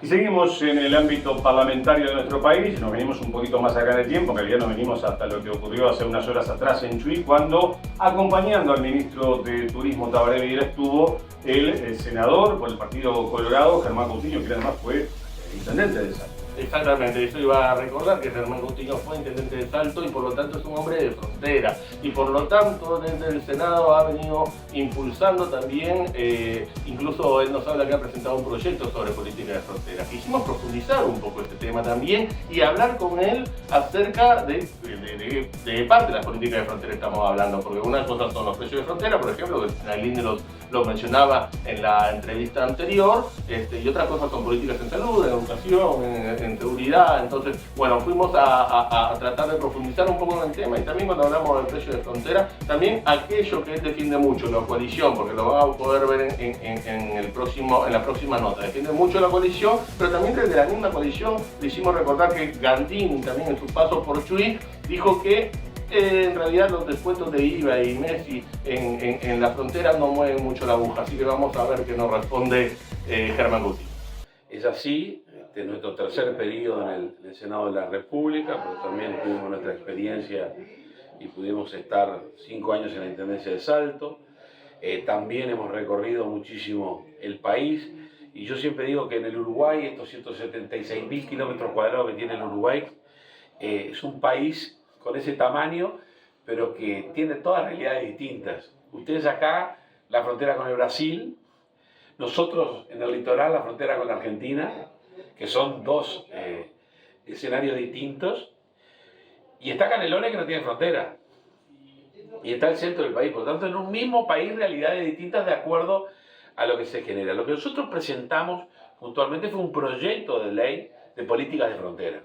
Y seguimos en el ámbito parlamentario de nuestro país, nos venimos un poquito más acá en el tiempo, en realidad nos venimos hasta lo que ocurrió hace unas horas atrás en Chuy, cuando acompañando al ministro de Turismo Tabaré Vieira estuvo el senador por el Partido Colorado, Germán Coutinho, que además fue el intendente de Salta. Exactamente, eso iba a recordar que Germán Coutinho fue intendente de Salto y por lo tanto es un hombre de frontera y por lo tanto desde el Senado ha venido impulsando también, incluso él nos habla que ha presentado un proyecto sobre política de frontera. Quisimos profundizar un poco este tema también y hablar con él acerca de parte de las políticas de frontera estamos hablando, porque una cosa son los precios de frontera, por ejemplo, que Aileen lo mencionaba en la entrevista anterior, y otras cosas son políticas en salud, en educación, en seguridad. Entonces, bueno, fuimos a tratar de profundizar un poco en el tema y también cuando hablamos del precio de frontera, también aquello que él defiende mucho, la coalición, porque lo van a poder ver en la próxima nota. Defiende mucho la coalición, pero también desde la misma coalición le hicimos recordar que Gandini, también en su paso por Chuy, dijo que en realidad los descuentos de IVA y MESI en la frontera no mueven mucho la aguja, así que vamos a ver qué nos responde Germán Coutinho. Es así, nuestro tercer periodo en el Senado de la República, pero también tuvimos nuestra experiencia y pudimos estar 5 años en la Intendencia de Salto. También hemos recorrido muchísimo el país y yo siempre digo que en el Uruguay, estos 176.000 kilómetros cuadrados que tiene el Uruguay, es un país con ese tamaño, pero que tiene todas realidades distintas. Ustedes acá, la frontera con el Brasil, nosotros en el litoral, la frontera con la Argentina, que son dos escenarios distintos, y está Canelones que no tiene frontera, y está el centro del país. Por lo tanto, en un mismo país, realidades distintas de acuerdo a lo que se genera. Lo que nosotros presentamos puntualmente fue un proyecto de ley de políticas de frontera.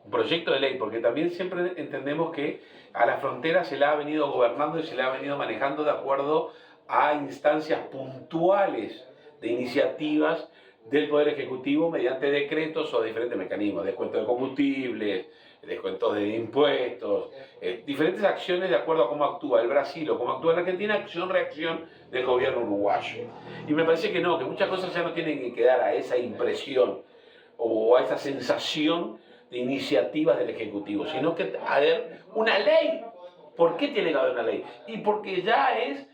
Un proyecto de ley, porque también siempre entendemos que a la frontera se la ha venido gobernando y se la ha venido manejando de acuerdo a instancias puntuales de iniciativas del Poder Ejecutivo mediante decretos o diferentes mecanismos, descuento de combustibles, descuentos de impuestos, diferentes acciones de acuerdo a cómo actúa el Brasil o cómo actúa la Argentina, acción-reacción del gobierno uruguayo. Y me parece que no, que muchas cosas ya no tienen que quedar a esa impresión o a esa sensación de iniciativas del Ejecutivo, sino que haber una ley. ¿Por qué tiene que haber una ley? Y porque ya es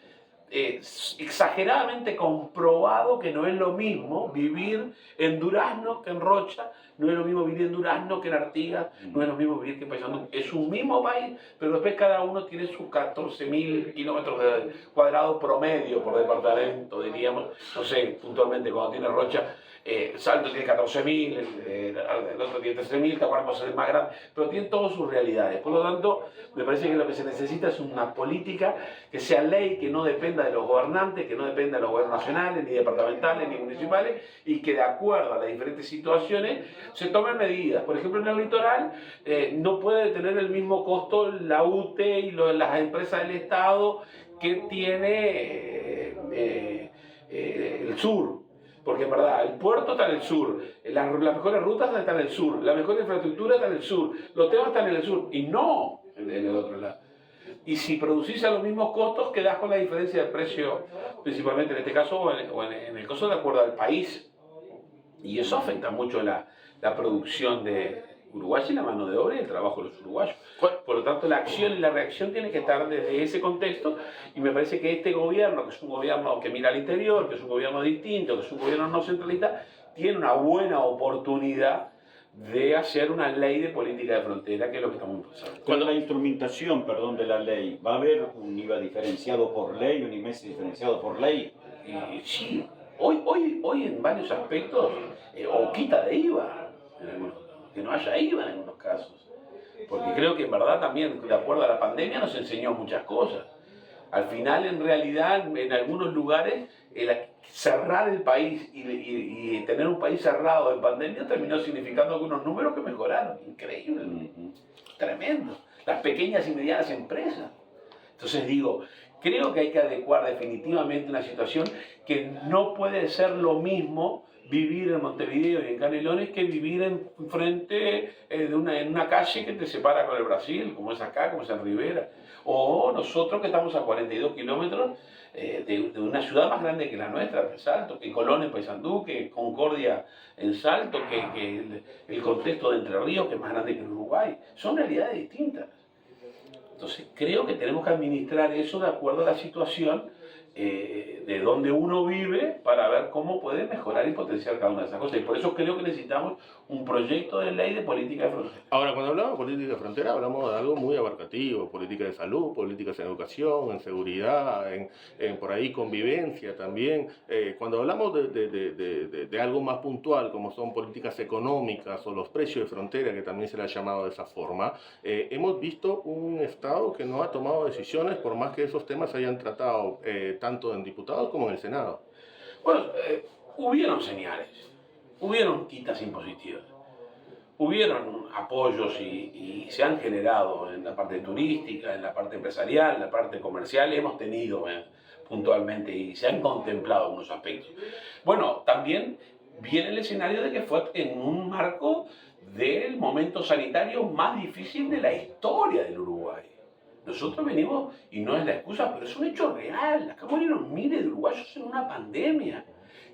exageradamente comprobado que no es lo mismo vivir en Durazno que en Rocha, no es lo mismo vivir en Durazno que en Artigas, no es lo mismo vivir que en Paysandú. Es un mismo país, pero después cada uno tiene sus 14.000 kilómetros cuadrados promedio por departamento, diríamos, no sé, puntualmente cuando tiene Rocha, Salto tiene 14.000, el otro tiene 13.000, Tacuarembó es el más grande, pero tienen todas sus realidades. Por lo tanto, me parece que lo que se necesita es una política que sea ley, que no dependa de los gobernantes, que no dependa de los gobiernos nacionales, ni departamentales, ni municipales, y que de acuerdo a las diferentes situaciones se tomen medidas. Por ejemplo, en el litoral no puede tener el mismo costo la UTE y las empresas del Estado que tiene el sur. Porque en verdad, el puerto está en el sur, las mejores rutas están en el sur, la mejor infraestructura está en el sur, los temas están en el sur, y no en el otro lado. Y si producís a los mismos costos, quedás con la diferencia de precio, principalmente en este caso, o en el caso de acuerdo al país. Y eso afecta mucho la producción de Uruguay y la mano de obra y el trabajo de los uruguayos. Por lo tanto, la acción y la reacción tiene que estar desde ese contexto, y me parece que este gobierno, que es un gobierno que mira al interior, que es un gobierno distinto, que es un gobierno no centralista, tiene una buena oportunidad de hacer una ley de política de frontera, que es lo que estamos impulsando. Cuando la instrumentación, perdón, de la ley, ¿va a haber un IVA diferenciado por ley, un IMESI diferenciado por ley? Sí, hoy en varios aspectos, o quita de IVA, que no haya IVA en algunos casos. Porque creo que en verdad también, de acuerdo a la pandemia, nos enseñó muchas cosas. Al final, en realidad, en algunos lugares, cerrar el país y tener un país cerrado en pandemia terminó significando algunos números que mejoraron. Increíble, tremendo. Las pequeñas y medianas empresas. Entonces digo, creo que hay que adecuar definitivamente una situación que no puede ser lo mismo vivir en Montevideo y en Canelones que vivir en frente en una calle que te separa con el Brasil, como es acá, como es en Rivera. O nosotros que estamos a 42 kilómetros de una ciudad más grande que la nuestra, que Salto, que Colón en Paysandú, que Concordia en Salto, que el contexto de Entre Ríos, que es más grande que el Uruguay. Son realidades distintas. Entonces creo que tenemos que administrar eso de acuerdo a la situación de donde uno vive para ver cómo puede mejorar y potenciar cada una de esas cosas. Y por eso creo que necesitamos un proyecto de ley de política de frontera. Ahora, cuando hablamos de política de frontera, hablamos de algo muy abarcativo: política de salud, políticas en educación, en seguridad, en por ahí convivencia también. Cuando hablamos de algo más puntual, como son políticas económicas o los precios de frontera, que también se le ha llamado de esa forma, hemos visto un Estado que no ha tomado decisiones, por más que esos temas se hayan tratado tanto en diputados como en el Senado. Bueno, hubieron señales, hubieron quitas impositivas, hubieron apoyos y se han generado en la parte turística, en la parte empresarial, en la parte comercial, hemos tenido puntualmente y se han contemplado algunos aspectos. Bueno, también viene el escenario de que fue en un marco del momento sanitario más difícil de la historia del Uruguay. Nosotros venimos, y no es la excusa, pero es un hecho real. Acá murieron miles de uruguayos en una pandemia.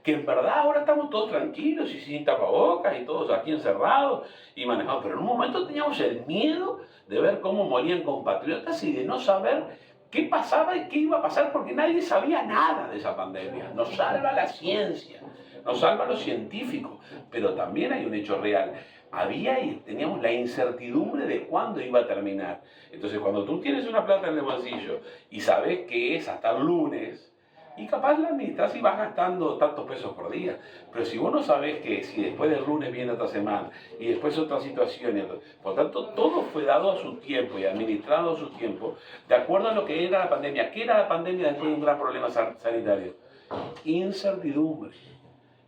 Que en verdad ahora estamos todos tranquilos y sin tapabocas y todos aquí encerrados y manejados. Pero en un momento teníamos el miedo de ver cómo morían compatriotas y de no saber qué pasaba y qué iba a pasar, porque nadie sabía nada de esa pandemia. Nos salva la ciencia, nos salva lo científico, pero también hay un hecho real. Había y teníamos la incertidumbre de cuándo iba a terminar. Entonces, cuando tú tienes una plata en el bolsillo y sabes que es hasta el lunes, y capaz la administras y vas gastando tantos pesos por día. Pero si vos no sabes que si después del lunes viene otra semana y después otra situación, por tanto, todo fue dado a su tiempo y administrado a su tiempo, de acuerdo a lo que era la pandemia. ¿Qué era la pandemia después de un gran problema sanitario? Incertidumbre.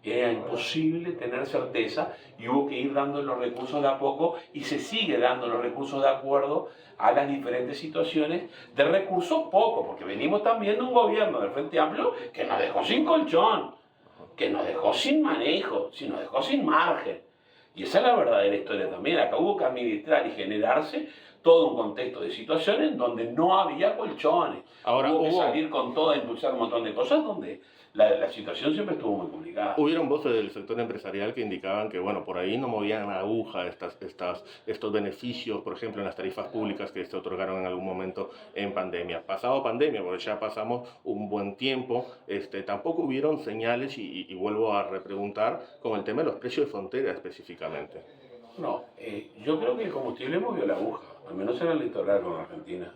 Era imposible tener certeza y hubo que ir dando los recursos de a poco y se sigue dando los recursos de acuerdo a las diferentes situaciones de recursos pocos, porque venimos también de un gobierno del Frente Amplio que nos dejó sin colchón, que nos dejó sin manejo, que nos dejó sin margen. Y esa es la verdadera historia también. Acá hubo que administrar y generarse todo un contexto de situaciones donde no había colchones. Ahora, hubo que salir con todo a impulsar un montón de cosas donde la situación siempre estuvo muy complicada. Hubieron voces del sector empresarial que indicaban que, bueno, por ahí no movían la aguja estos beneficios, por ejemplo, en las tarifas públicas que se otorgaron en algún momento en pandemia. Pasado pandemia, porque ya pasamos un buen tiempo, tampoco hubieron señales, y vuelvo a repreguntar, con el tema de los precios de frontera específicamente. No, yo creo que el combustible movió la aguja, al menos en el litoral con Argentina.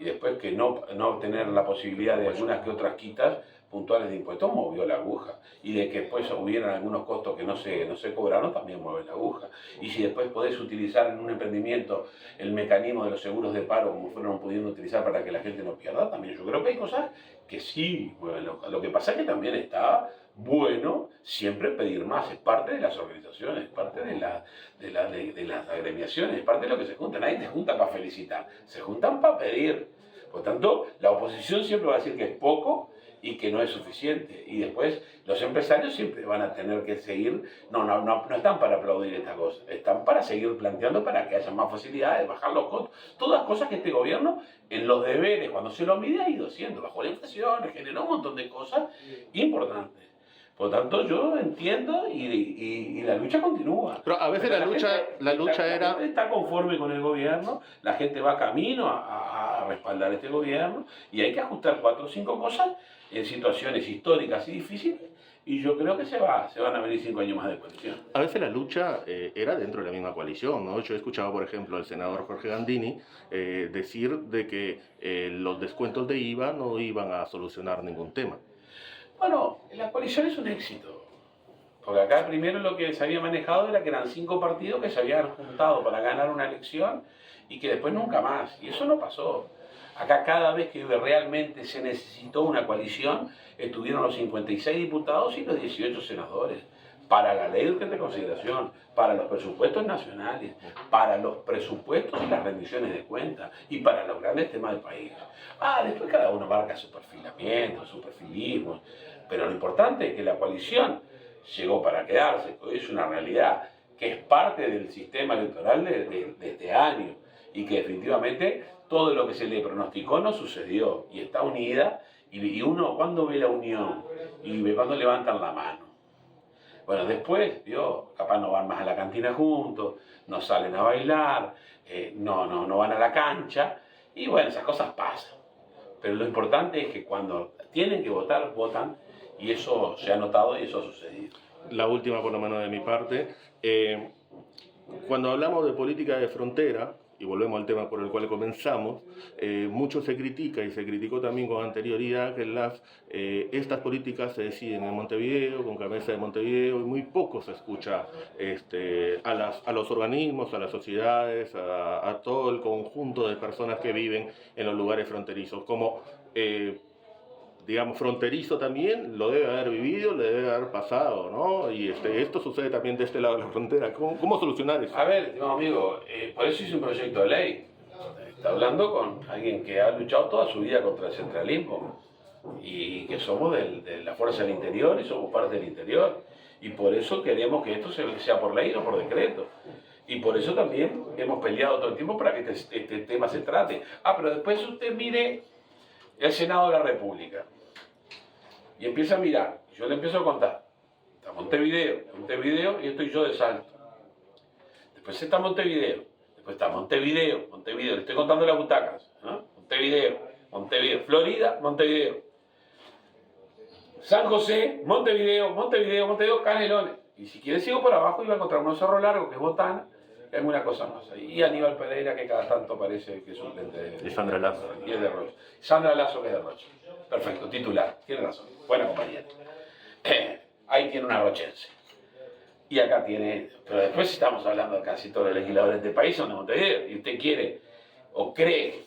Y después que no tener la posibilidad de algunas que otras quitas puntuales de impuestos movió la aguja. Y de que después hubieran algunos costos que no se cobraron también mueve la aguja. Y si después podés utilizar en un emprendimiento el mecanismo de los seguros de paro como fueron pudiendo utilizar para que la gente no pierda, también yo creo que hay cosas que sí mueven la aguja. Lo que pasa es que también está bueno siempre pedir más, es parte de las organizaciones, es parte de las agremiaciones, es parte de lo que se junta. Nadie te junta para felicitar, se juntan para pedir. Por tanto, la oposición siempre va a decir que es poco y que no es suficiente. Y después los empresarios siempre van a tener que seguir, no están para aplaudir esta cosa, están para seguir planteando para que haya más facilidades, bajar los costos. Todas cosas que este gobierno en los deberes, cuando se lo mide, ha ido haciendo. Bajó la inflación, generó un montón de cosas importantes. Por lo tanto, yo entiendo y la lucha continúa. Pero a veces la lucha era... La gente está conforme con el gobierno, la gente va camino a respaldar este gobierno y hay que ajustar 4 o 5 cosas en situaciones históricas y difíciles, y yo creo que se van a venir 5 años más de coalición. A veces la lucha era dentro de la misma coalición, ¿no? Yo he escuchado, por ejemplo, al senador Jorge Gandini decir de que los descuentos de IVA no iban a solucionar ningún tema. Bueno, la coalición es un éxito. Porque acá primero lo que se había manejado era que eran 5 partidos que se habían juntado para ganar una elección y que después nunca más. Y eso no pasó. Acá cada vez que realmente se necesitó una coalición, estuvieron los 56 diputados y los 18 senadores. Para la ley de urgente consideración, para los presupuestos nacionales, para los presupuestos y las rendiciones de cuentas y para los grandes temas del país. Después cada uno marca su perfilamiento, su perfilismo, pero lo importante es que la coalición llegó para quedarse, es una realidad, que es parte del sistema electoral de este año y que definitivamente todo lo que se le pronosticó no sucedió y está unida Y uno, ¿cuándo ve la unión? Y ve cuando levantan la mano. Bueno, después, capaz no van más a la cantina juntos, no salen a bailar, no van a la cancha, y bueno, esas cosas pasan. Pero lo importante es que cuando tienen que votar, votan, y eso se ha notado y eso ha sucedido. La última, por lo menos de mi parte, cuando hablamos de política de frontera, y volvemos al tema por el cual comenzamos, mucho se critica, y se criticó también con anterioridad, que estas políticas se deciden en Montevideo, con cabeza de Montevideo, y muy poco se escucha a los organismos, a las sociedades, a todo el conjunto de personas que viven en los lugares fronterizos. Como, digamos, fronterizo también lo debe haber vivido, le debe haber pasado, ¿no? Y esto sucede también de este lado de la frontera. ¿Cómo solucionar eso? A ver, estimado amigo, por eso hice un proyecto de ley. Está hablando con alguien que ha luchado toda su vida contra el centralismo y que somos de la fuerza del interior y somos parte del interior. Y por eso queremos que esto sea por ley, no por decreto. Y por eso también hemos peleado todo el tiempo para que este tema se trate. Pero después usted mire el Senado de la República y empieza a mirar. Yo le empiezo a contar. Está Montevideo y estoy yo de Salto. Después está Montevideo. Después está Montevideo. Le estoy contando las butacas. Montevideo. Florida, Montevideo. San José, Montevideo, Canelones. Y si quieres sigo por abajo y va a encontrar un Cerro Largo, que es Botana, que es una cosa más. Y Aníbal Pereira, que cada tanto parece que es suplente de Sandra Lazo. Y es de Rocha. Sandra Lazo, que es de Rocha. Perfecto, titular. Tiene razón. Buena compañera. Ahí tiene una rochense. Y acá tiene... Pero después estamos hablando de casi todos los legisladores del país son de Montevideo. Y usted quiere o cree,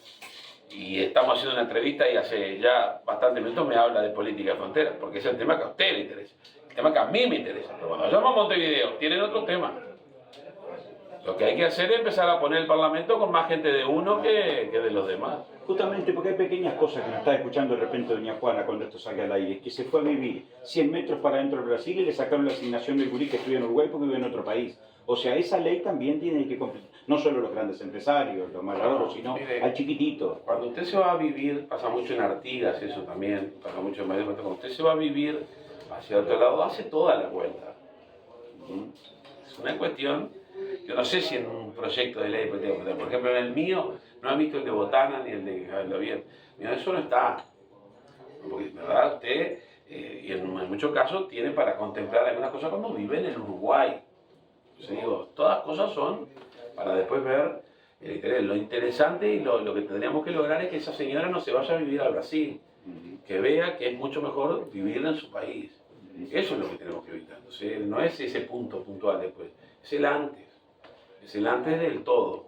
y estamos haciendo una entrevista y hace ya bastantes minutos me habla de política de fronteras, porque es el tema que a usted le interesa. El tema que a mí me interesa. Pero cuando llamo a Montevideo, tienen otro tema. Lo que hay que hacer es empezar a poner el Parlamento con más gente de uno que de los demás. Justamente porque hay pequeñas cosas que nos está escuchando de repente doña Juana cuando esto salga al aire, que se fue a vivir 100 metros para dentro del Brasil y le sacaron la asignación del gurí que estudia en Uruguay porque vive en otro país. O sea, esa ley también tiene que cumplir, no solo los grandes empresarios, los maladoros, sino mire, al chiquitito. Cuando usted se va a vivir, pasa mucho en Artigas, eso también, pasa mucho en Madrid, cuando usted se va a vivir hacia otro lado, hace toda la vuelta. Es una cuestión, yo no sé si en un proyecto de ley, por ejemplo en el mío, no han visto el de Botana ni el de Javier. Mira, eso no está. Porque, ¿verdad? Usted, y en muchos casos, tiene para contemplar algunas cosas cuando vive en el Uruguay. Yo digo, todas cosas son para después ver el interés. Lo interesante y lo que tendríamos que lograr es que esa señora no se vaya a vivir al Brasil, que vea que es mucho mejor vivir en su país. Eso es lo que tenemos que evitar. Entonces, no es ese punto puntual después, es el antes del todo.